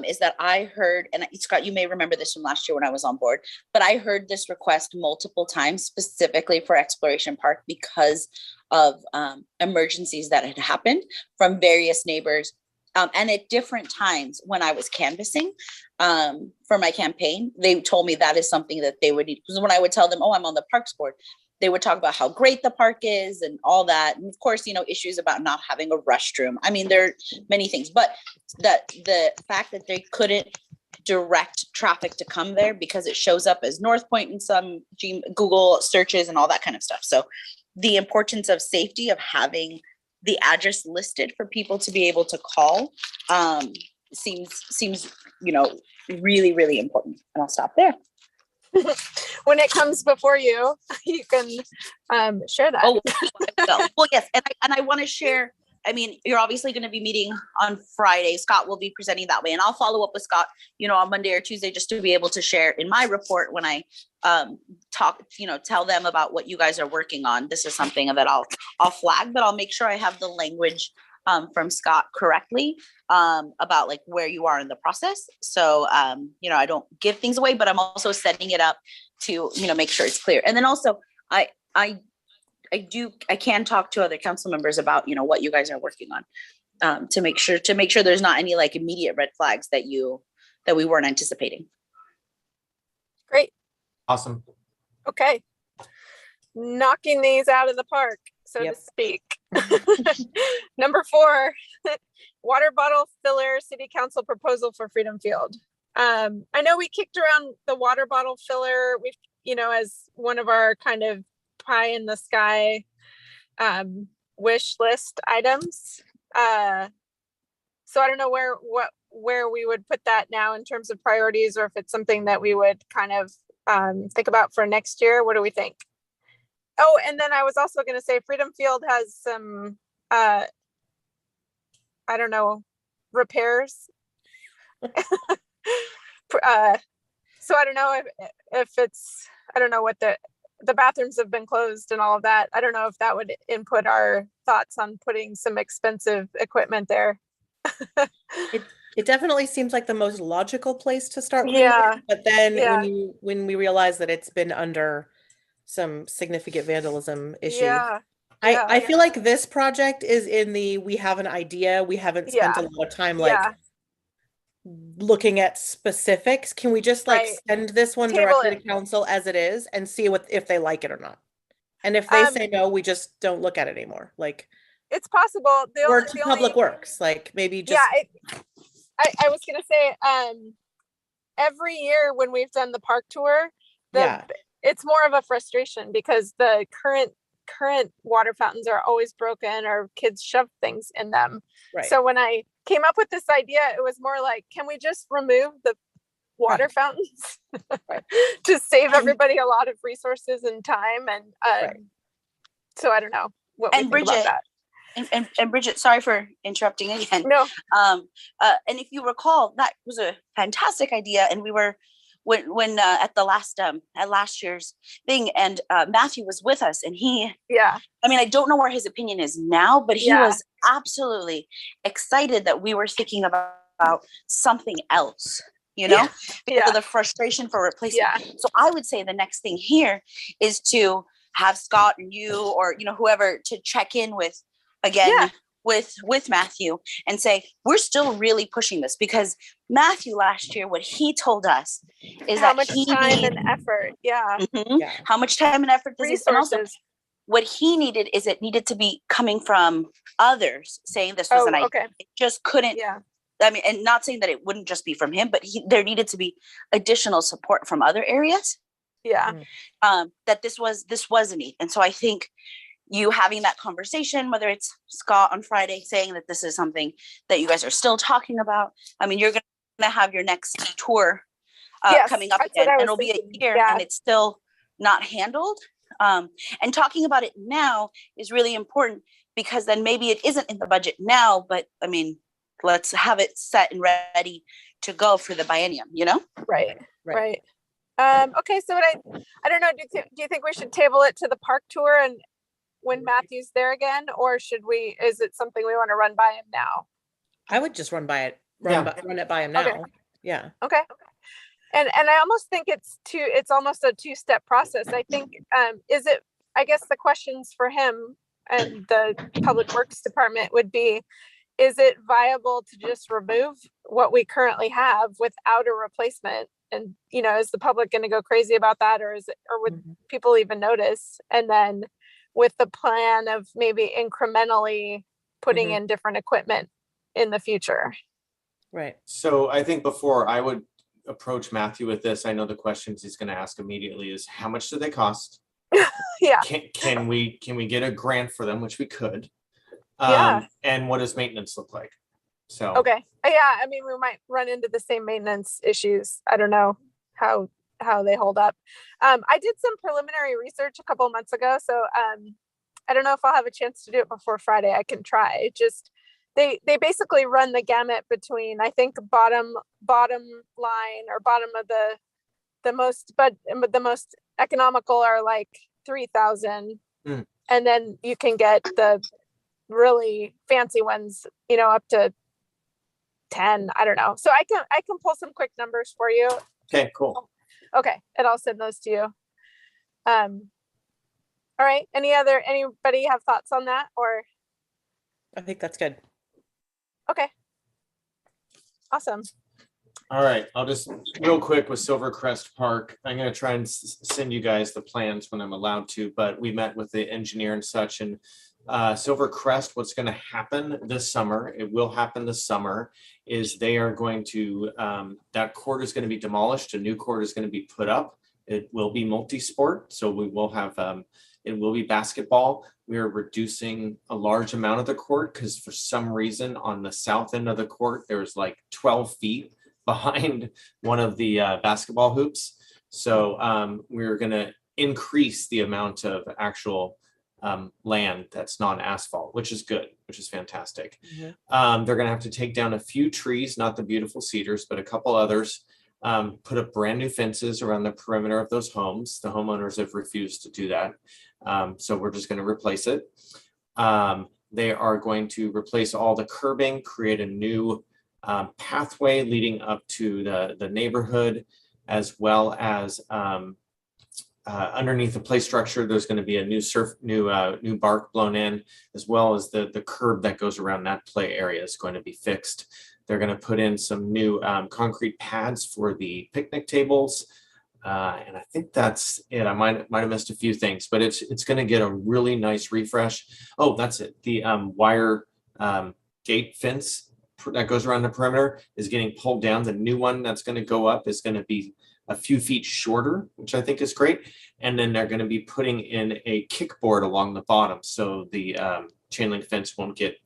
is that I heard, and Scott, you may remember this from last year when I was on board, but I heard this request multiple times specifically for Exploration Park because of emergencies that had happened from various neighbors. And at different times when I was canvassing for my campaign, they told me that is something that they would need. Because when I would tell them, oh, I'm on the Parks Board, they would talk about how great the park is and all that. And of course, you know, issues about not having a restroom. I mean, there are many things, but the fact that they couldn't direct traffic to come there because it shows up as North Point in some Google searches and all that kind of stuff. So the importance of safety, of having the address listed for people to be able to call seems, you know, really, really important. And I'll stop there. When it comes before you, you can share that. Oh, well, yes. And I want to share, I mean, you're obviously going to be meeting on Friday. Scott will be presenting that way. And I'll follow up with Scott, you know, on Monday or Tuesday, just to be able to share in my report when I talk, you know, tell them about what you guys are working on. This is something that I'll flag, but I'll make sure I have the language from Scott correctly about like where you are in the process. So, you know, I don't give things away, but I'm also setting it up to, you know, make sure it's clear. And then also I can talk to other council members about, you know, what you guys are working on to make sure there's not any like immediate red flags that we weren't anticipating. Great. Awesome. Okay. Knocking these out of the park, so to speak. Number 4, water bottle filler city council proposal for Freedom Field. I know we kicked around the water bottle filler, we've, you know, as one of our kind of pie in the sky wish list items. So I don't know where we would put that now in terms of priorities, or if it's something that we would kind of think about for next year. What do we think? Oh, and then I was also going to say Freedom Field has some, I don't know, repairs. So I don't know if it's, I don't know what the bathrooms have been closed and all of that. I don't know if that would input our thoughts on putting some expensive equipment there. It definitely seems like the most logical place to start. Yeah. But then when we realize that it's been under some significant vandalism issues. I feel like this project is in the, we have an idea, we haven't spent a lot of time like looking at specifics. Can we just like send this one directly to council as it is and see if they like it or not? And if they say no, we just don't look at it anymore. Like, it's possible. Or to Public Works, like maybe just. Yeah, I was gonna say, every year when we've done the park tour, it's more of a frustration because the current water fountains are always broken or kids shove things in them. Right. So when I came up with this idea, it was more like, can we just remove the water fountains to save everybody a lot of resources and time? And so I don't know what we think Bridget, about that. And Bridget, sorry for interrupting again. No. And if you recall, that was a fantastic idea. And we were when at the last at last year's thing, and Matthew was with us, and I mean, I don't know where his opinion is now, but he was absolutely excited that we were thinking about something else, you know, because of the frustration for replacement. So I would say the next thing here is to have Scott and you, or, you know, whoever, to check in with, again, with Matthew and say, we're still really pushing this, because Matthew last year, what he told us is how that much time and effort. How much time and effort does this, and also what he needed is it needed to be coming from others saying this was an idea. It just couldn't. I mean, and not saying that it wouldn't just be from him, but there needed to be additional support from other areas. That this was a need. And so I think you having that conversation, whether it's Scott on Friday saying that this is something that you guys are still talking about. I mean, you're going to have your next tour coming up again, and it'll be a year and it's still not handled. And talking about it now is really important, because then maybe it isn't in the budget now, but I mean, let's have it set and ready to go for the biennium, you know? Right. Okay, so I don't know, do you think we should table it to the park tour and when Matthew's there again, or is it something we want to run by him now? I would just run by it run it by him Okay. now. Yeah. Okay. And I almost think it's almost a two-step process. I think, I guess the questions for him and the Public Works Department would be, is it viable to just remove what we currently have without a replacement? And, is the public going to go crazy about that, or would people even notice? And then with the plan of maybe incrementally putting in different equipment in the future. Right. So I think before I would approach Matthew with this, I know the questions he's going to ask immediately is how much do they cost? Yeah. Can we get a grant for them, which we could? Yeah. And what does maintenance look like? So Okay. Yeah. I mean, we might run into the same maintenance issues. I don't know how they hold up. I did some preliminary research a couple of months ago, so I don't know if I'll have a chance to do it before Friday. I can try. Just they basically run the gamut between, I think, bottom line or bottom of the most, but the most economical are like 3,000, and then you can get the really fancy ones, up to 10. I don't know. So I can pull some quick numbers for you. okay, cool. Okay, and I'll send those to you. All right. Anybody have thoughts on that, or? I think that's good. Okay. Awesome. All right, I'll just real quick with Silvercrest Park. I'm going to try and send you guys the plans when I'm allowed to, but we met with the engineer and such, and Silvercrest, what's going to happen this summer, it will happen this summer, is they are going to, that court is going to be demolished. A new court is going to be put up. It will be multi-sport. So we will have, it will be basketball. We are reducing a large amount of the court because for some reason on the south end of the court, there's like 12 feet behind one of the basketball hoops. So we're going to increase the amount of actual land that's non-asphalt, which is good, which is fantastic. They're going to have to take down a few trees, not the beautiful cedars, but a couple others, put up brand new fences around the perimeter of those homes. The homeowners have refused to do that. So we're just going to replace it. They are going to replace all the curbing, create a new pathway leading up to the neighborhood, as well as underneath the play structure, there's going to be a new bark blown in, as well as the curb that goes around that play area is going to be fixed. They're going to put in some new concrete pads for the picnic tables. And I think that's it. I might have missed a few things, but it's going to get a really nice refresh. Oh, that's it. The wire gate fence that goes around the perimeter is getting pulled down. The new one that's going to go up is going to be a few feet shorter, which I think is great. And then they're going to be putting in a kickboard along the bottom, so the chain link fence won't get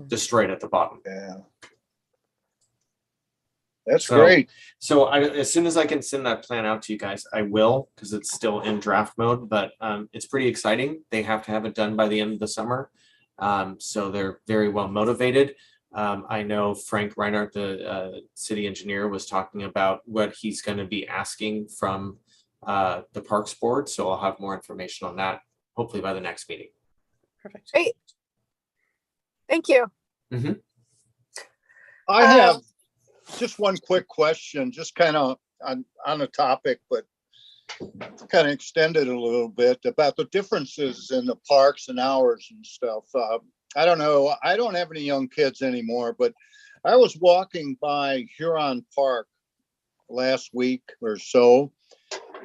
destroyed at the bottom. Yeah. That's great. So as soon as I can send that plan out to you guys, I will, because it's still in draft mode, but it's pretty exciting. They have to have it done by the end of the summer. So they're very well motivated. I know Frank Reinhardt, the city engineer, was talking about what he's going to be asking from the Parks Board. So I'll have more information on that, hopefully by the next meeting. Perfect. Great. Thank you. I have just one quick question, just kind of on a topic, but kind of extended a little bit about the differences in the parks and hours and stuff. I don't know. I don't have any young kids anymore, but I was walking by Huron Park last week or so,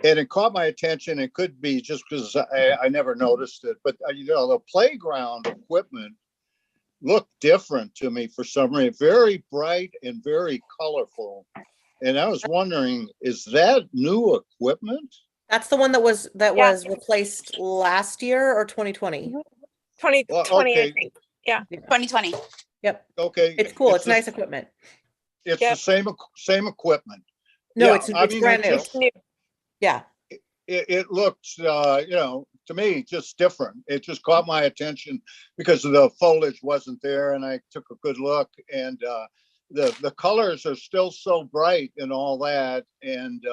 and it caught my attention. It could be just because I never noticed it, but the playground equipment looked different to me for some reason. Very bright and very colorful. And I was wondering, is that new equipment? That's the one that was replaced last year or 2020. 2020, okay. I think. Yeah. 2020. Yep. Okay. It's cool. It's nice equipment. It's the same equipment. No, Yeah, it's I mean, brand new. just- Yeah. It looks, to me, just different. It just caught my attention because the foliage wasn't there, and I took a good look, and the colors are still so bright and all that, and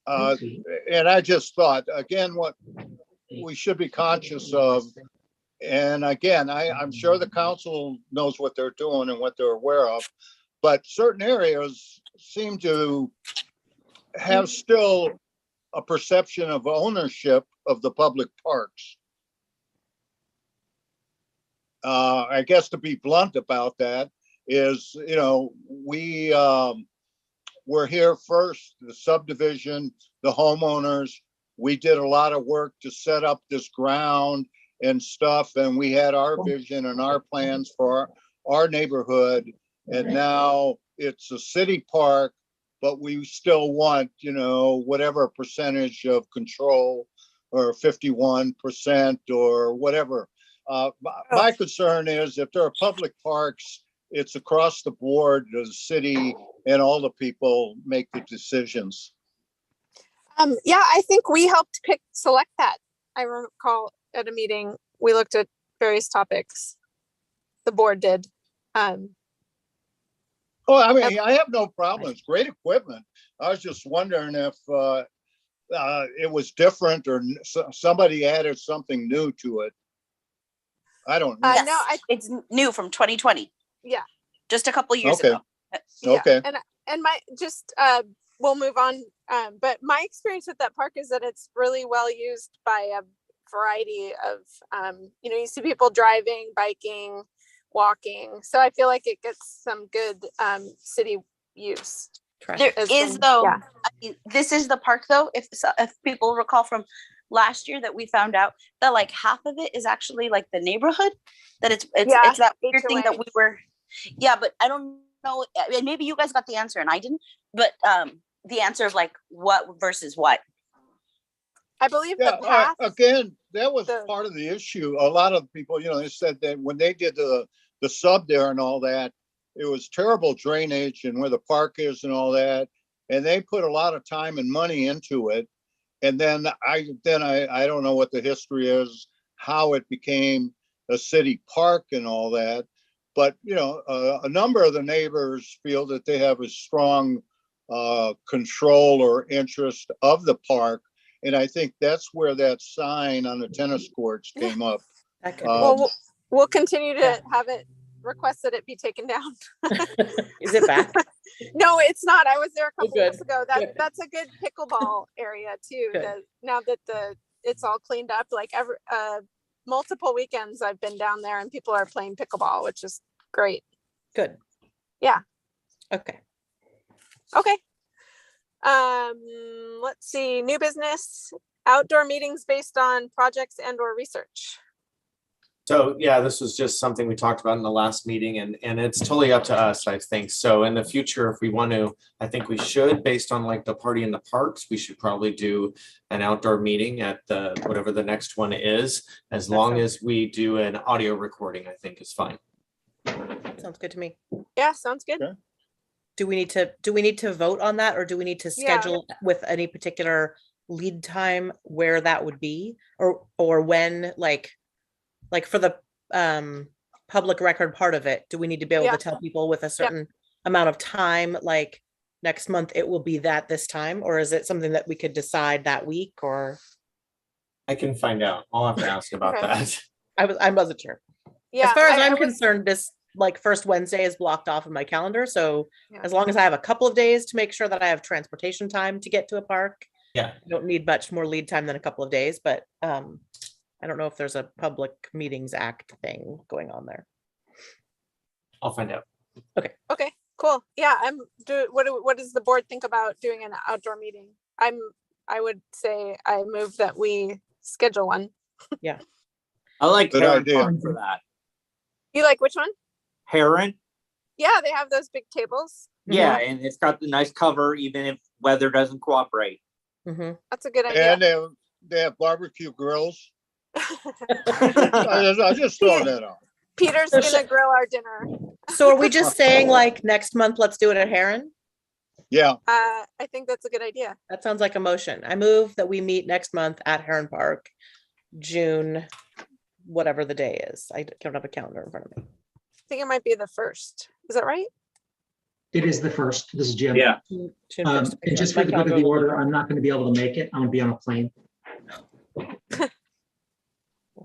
I just thought, again, what we should be conscious of, and again, I'm sure the council knows what they're doing and what they're aware of, but certain areas seem to have still a perception of ownership of the public parks. I guess to be blunt about that is, you know, we're here first, the subdivision, the homeowners. We did a lot of work to set up this ground and stuff, and we had our vision and our plans for our neighborhood. And now it's a city park, but we still want, you know, whatever percentage of control, or 51% or whatever. My concern is if there are public parks, it's across the board, the city and all the people make the decisions. Yeah, I think we helped select that. I recall at a meeting, we looked at various topics. The board did. Oh, I mean, I have no problem. It's great equipment. I was just wondering if it was different or somebody added something new to it. I don't know. Yes, no, it's new from 2020. Yeah. Just a couple years Okay. ago. Yeah, Okay. and my just we'll move on. But my experience with that park is that it's really well used by a variety of you know, you see people driving, biking, walking. So I feel like it gets some good city use. There as is in- though, yeah. I mean, this is the park though, if people recall from last year that we found out that like half of it is actually like the neighborhood, that it's Yeah, that weird thing that HOA. we were, yeah, but I don't know, I mean, maybe you guys got the answer and I didn't, but the answer of like what versus what. I believe Yeah, the path. again, that was the- part of the issue. A lot of people, you know, they said that when they did the sub there and all that, it was terrible drainage and where the park is and all that. And they put a lot of time and money into it. And then I don't know what the history is, how it became a city park and all that. But, you know, a number of the neighbors feel that they have a strong control or interest of the park. And I think that's where that sign on the tennis courts came up. That could Well, we'll continue to have it request that it be taken down. Is it back? No, it's not. I was there a couple good. weeks ago. Good. That's a good pickleball area too. Good. Now that it's all cleaned up, like multiple weekends I've been down there and people are playing pickleball, which is great. Good. Yeah. Okay. Okay. Let's see, new business, outdoor meetings based on projects and or research. So yeah, this was just something we talked about in the last meeting and it's totally up to us, I think. So in the future, if we want to, I think we should, based on like the party in the parks, we should probably do an outdoor meeting at the, whatever the next one is, as long as we do an audio recording, I think is fine. Sounds good to me. Yeah, sounds good. Okay. Do we need to vote on that, or do we need to Yeah. schedule with any particular lead time where that would be, or when, like for the public record part of it, do we need to be able Yeah. to tell people with a certain amount of time, like next month it will be this time, or is it something that we could decide that week? Or I can find out. I'll have to ask about Okay. that. I wasn't sure. Yeah. As far as I I'm was- concerned, this like first Wednesday is blocked off of my calendar. So Yeah. as long as I have a couple of days to make sure that I have transportation time to get to a park, Yeah. I don't need much more lead time than a couple of days, but I don't know if there's a Public Meetings Act thing going on there. I'll find out. Okay, cool. Yeah, what does the board think about doing an outdoor meeting? I would say I move that we schedule one. I like Good Heron idea. Park for that. You like which one? Heron, Yeah, they have those big tables. yeah, and it's got the nice cover, even if weather doesn't cooperate. Mhm. That's a good idea. And they have barbecue grills. I just throwing that out. Peter's So gonna grill our dinner. So are we just saying like next month, let's do it at Heron? Yeah, I think that's a good idea. That sounds like a motion. I move that we meet next month at Heron Park, June, whatever the day is. I don't have a calendar in front of me. I think it might be the 1st. Is that right? It is the first. This is Jim. Yeah. June And 1st. just My for the good of calendar the will- order, I'm not going to be able to make it. I'm going to be on a plane.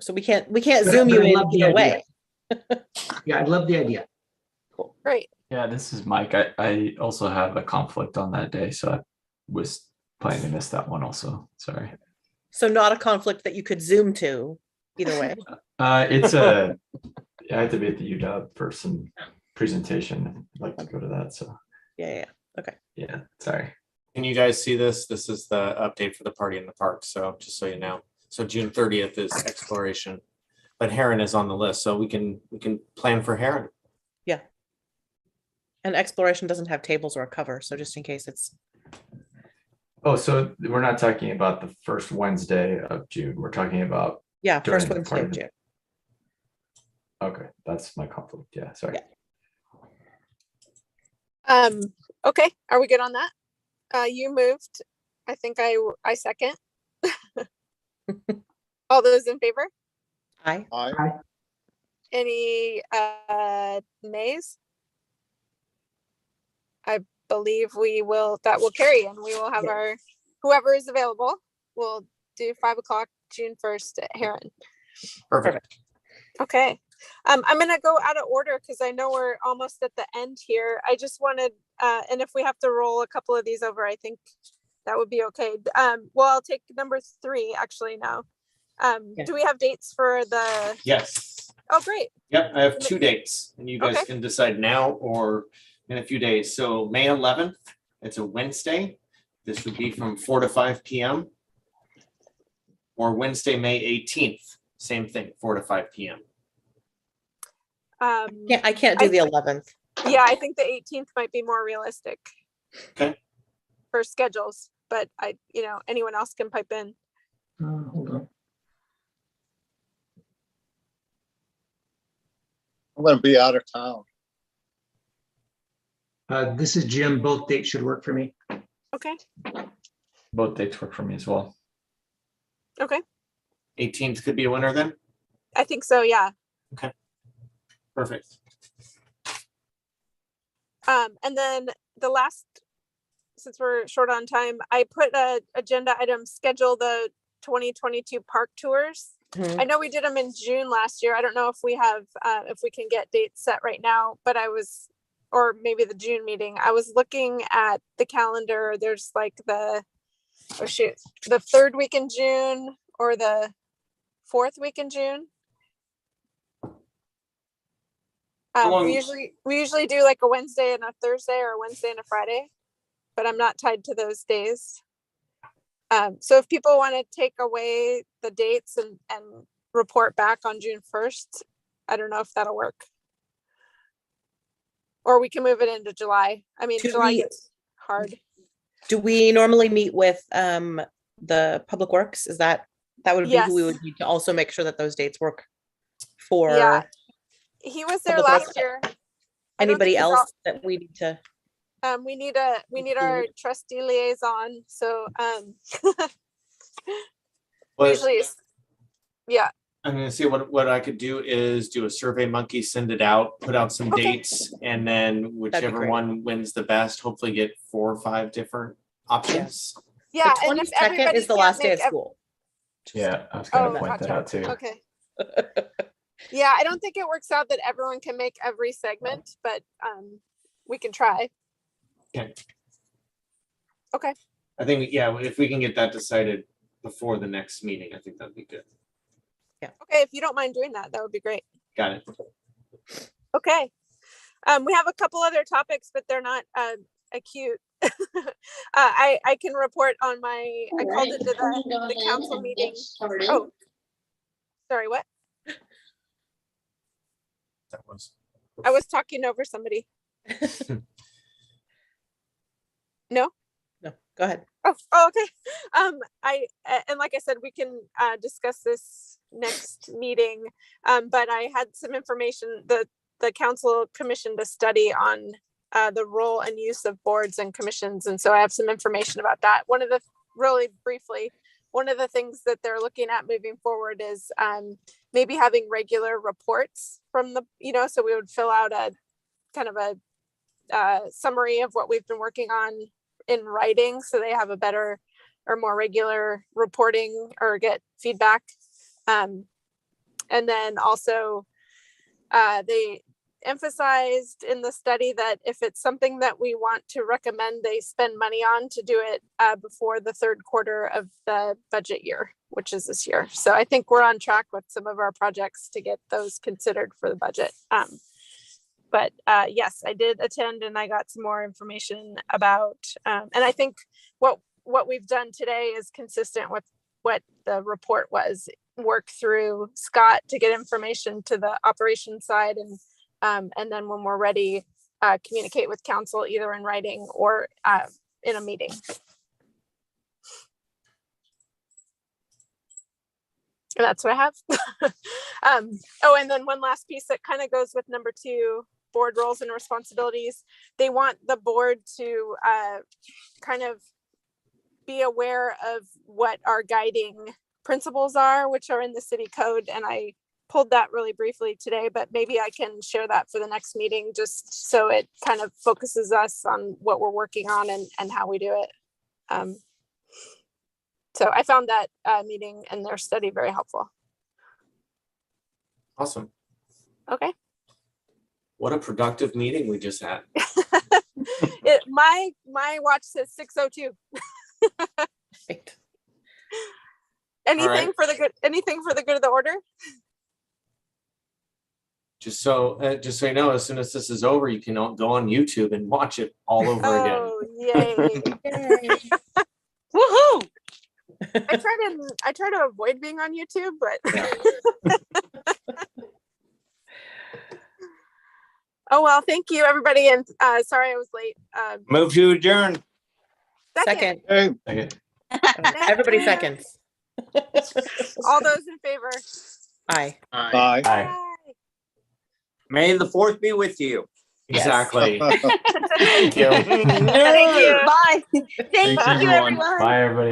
So we can't But zoom you I in love the either idea. way. Yeah, I love the idea. Great. Yeah, this is Mike. I also have a conflict on that day, so I was planning to miss that one also. Sorry. So not a conflict that you could Zoom to either way. It's a, I have to be at the UW for some presentation. I'd like to go to that, so Yeah. Okay. yeah, sorry. Can you guys see this? This is the update for the party in the park. So just so you know, so June 30th is exploration, but Heron is on the list, so we can plan for Heron. Yeah. And exploration doesn't have tables or a cover, so just in case it's. Oh, so we're not talking about the first Wednesday of June. We're talking about, Yeah, during first the Wednesday of party. June. Okay, that's my conflict. Yeah, sorry. Yeah. Okay, are we good on that? You moved. I think I second. All those in favor? Aye. Aye. Any nays? I believe that will carry, and we will have our, whoever is available, we'll do 5 o'clock, June 1st at Heron. Perfect. Okay. I'm gonna go out of order because I know we're almost at the end here. I just wanted, and if we have to roll a couple of these over, I think that would be okay. Well, I'll take number 3 actually now. Do we have dates for the? Yes. Oh, great. Yep, I have 2 dates, and you guys Okay. can decide now or in a few days. So May 11th, it's a Wednesday. This would be from 4 to 5 p.m. Or Wednesday, May 18th, same thing, 4 to 5 p.m. Yeah, I can't do the 11th. Yeah, I think the 18th might be more realistic. Okay. For schedules, but anyone else can pipe in. Hold on. I'm gonna be out of town. This is Jim. Both dates should work for me. Okay. Both dates work for me as well. Okay. 18th could be a winner then? I think so. Yeah. Perfect. And then the last, since we're short on time, I put a agenda item, schedule the 2022 park tours. I know we did them in June last year. I don't know if we have, if we can get dates set right now, but or maybe the June meeting, I was looking at the calendar. There's like the 3rd week in June or the 4th week in June. We usually do like a Wednesday and a Thursday or a Wednesday and a Friday, but I'm not tied to those days. So if people want to take away the dates and report back on June 1st, I don't know if that'll work. Or we can move it into July. I mean, July gets hard. Do we normally meet with the Public Works? That would be who we would need to also make sure that those dates work for. Yeah. He was there Public last Works. year. Anybody else that we need to? We need our trustee liaison. So usually, yeah. I'm gonna see what I could do is do a Survey Monkey, send it out, put out some dates, and then whichever great. one wins the best, hopefully get 4 or 5 different options. Yeah. The 22nd is the last day of school. Yeah, I was gonna point that out too. Okay. Yeah, I don't think it works out that everyone can make every segment, but we can try. Okay. Okay. I think, yeah, if we can get that decided before the next meeting, I think that'd be good. Okay, if you don't mind doing that, that would be great. Got it. Okay. We have a couple other topics, but they're not acute. I can report on I called into the council meeting. Oh, sorry, what? That was. I was talking over somebody. No? No, go ahead. Oh, okay. And like I said, we can discuss this next meeting. But I had some information. The council commissioned a study on the role and use of boards and commissions, and so I have some information about that. Really briefly, one of the things that they're looking at moving forward is maybe having regular reports from so we would fill out a kind of a summary of what we've been working on in writing, so they have a better or more regular reporting or get feedback. And then also emphasized in the study that if it's something that we want to recommend they spend money on, to do it before the third quarter of the budget year, which is this year. So I think we're on track with some of our projects to get those considered for the budget. But yes, I did attend and I got some more information about, and I think what we've done today is consistent with what the report was. Work through Scott to get information to the operations side, and then when we're ready, communicate with council either in writing or in a meeting. And that's what I have. Oh, and then one last piece that kind of goes with number 2, board roles and responsibilities. They want the board to kind of be aware of what our guiding principles are, which are in the city code. And I pulled that really briefly today, but maybe I can share that for the next meeting, just so it kind of focuses us on what we're working on and how we do it. So I found that meeting and their study very helpful. Awesome. Okay. What a productive meeting we just had. My watch says 6:02. Right. Anything for the good, anything for the good of the order? Just so you know, as soon as this is over, you can go on YouTube and watch it all over again. Oh, yay. Woohoo! I try to avoid being on YouTube, but oh well, thank you everybody, and sorry I was late. Move to adjourn. Second. Hey, Okay. Everybody seconds. All those in favor? Aye. bye. Aye. May the 4th be with you. Yes. Exactly. Thank you. Thank you. Bye. Thank Thanks, you, everyone. everyone. Bye, everybody.